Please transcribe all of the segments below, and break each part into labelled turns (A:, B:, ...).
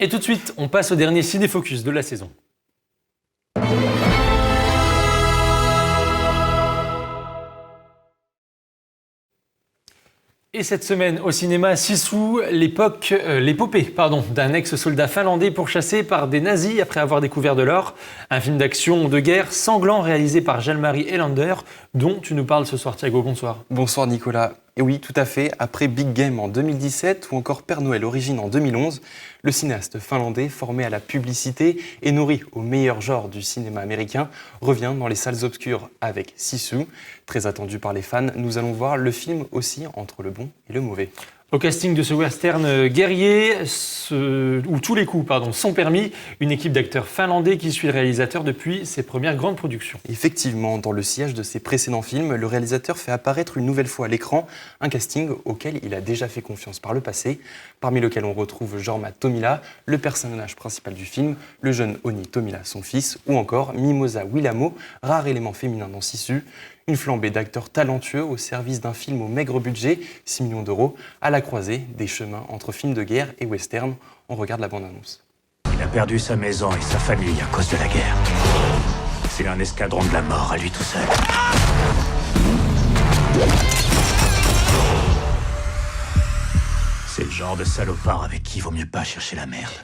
A: Et tout de suite, on passe au dernier Ciné-Focus de la saison. Et cette semaine, au cinéma, Sisu, l'épopée d'un ex-soldat finlandais pourchassé par des nazis après avoir découvert de l'or. Un film d'action de guerre sanglant réalisé par Jalmari Helander, dont tu nous parles ce soir, Thiago. Bonsoir.
B: Bonsoir Nicolas. Et oui, tout à fait. Après Big Game en 2017 ou encore Père Noël Origine en 2011, le cinéaste finlandais, formé à la publicité et nourri au meilleur genre du cinéma américain, revient dans les salles obscures avec Sisu. Très attendu par les fans, nous allons voir le film aussi entre le bon et le mauvais.
A: Au casting de ce western guerrier, où tous les coups sont permis, une équipe d'acteurs finlandais qui suit le réalisateur depuis ses premières grandes productions.
B: Effectivement, dans le sillage de ses précédents films, le réalisateur fait apparaître une nouvelle fois à l'écran un casting auquel il a déjà fait confiance par le passé, parmi lequel on retrouve Jorma Tommila, le personnage principal du film, le jeune Onni Tommila, son fils, ou encore Mimosa Willamo, rare élément féminin dans Sisu. Une flambée d'acteurs talentueux au service d'un film au maigre budget, 6 millions d'euros, à la croisée des chemins entre films de guerre et western. On regarde la bande-annonce.
C: Il a perdu sa maison et sa famille à cause de la guerre. C'est un escadron de la mort à lui tout seul. C'est le genre de salopard avec qui il vaut mieux pas chercher la merde.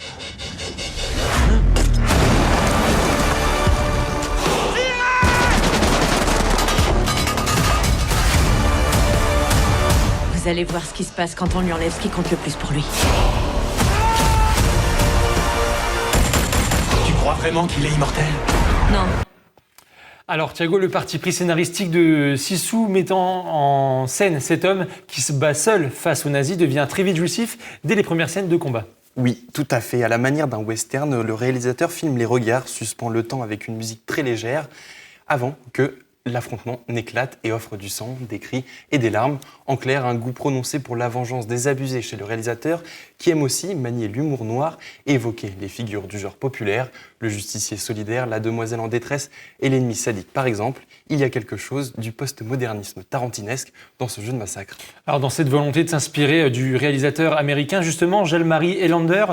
D: Vous allez voir ce qui se passe quand on lui enlève ce qui compte le plus pour lui.
C: Tu crois vraiment qu'il est immortel ?
D: Non.
A: Alors Thiago, le parti pris scénaristique de Sisu mettant en scène cet homme qui se bat seul face aux nazis devient très vite jouissif dès les premières scènes de combat.
B: Oui, tout à fait. À la manière d'un western, le réalisateur filme les regards, suspend le temps avec une musique très légère, avant que l'affrontement n'éclate et offre du sang, des cris et des larmes. En clair, un goût prononcé pour la vengeance des abusés chez le réalisateur, qui aime aussi manier l'humour noir et évoquer les figures du genre populaire, le justicier solidaire, la demoiselle en détresse et l'ennemi sadique par exemple. Il y a quelque chose du post-modernisme tarantinesque dans ce jeu de massacre.
A: Alors dans cette volonté de s'inspirer du réalisateur américain, justement, Jalmari Helander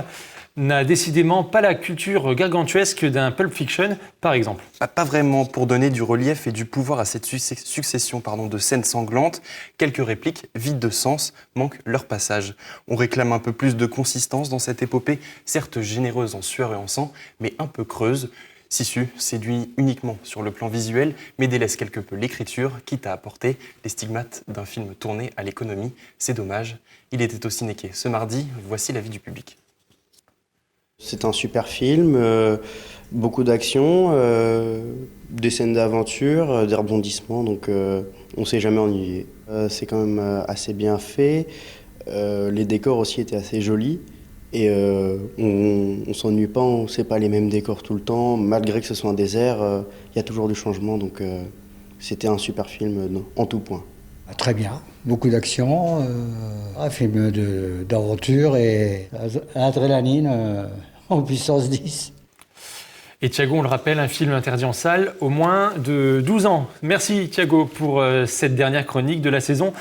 A: n'a décidément pas la culture gargantuesque d'un Pulp Fiction, par exemple.
B: Pas vraiment. Pour donner du relief et du pouvoir à cette succession de scènes sanglantes, quelques répliques vides de sens manquent leur passage. On réclame un peu plus de consistance dans cette épopée, certes généreuse en sueur et en sang, mais un peu creuse. Sisu séduit uniquement sur le plan visuel, mais délaisse quelque peu l'écriture, quitte à apporter les stigmates d'un film tourné à l'économie. C'est dommage. Il était au Cinéquai ce mardi. Voici l'avis du public.
E: C'est un super film, beaucoup d'action, des scènes d'aventure, des rebondissements, donc on ne s'est jamais ennuyé. C'est quand même assez bien fait, les décors aussi étaient assez jolis et on ne s'ennuie pas, on ne sait pas les mêmes décors tout le temps, malgré que ce soit un désert, il y a toujours du changement, donc c'était un super film en tout point.
F: Très bien, beaucoup d'action, un film d'aventure et adrénaline en puissance 10.
A: Et Thiago, on le rappelle, un film interdit en salle au moins de 12 ans. Merci Thiago pour cette dernière chronique de la saison.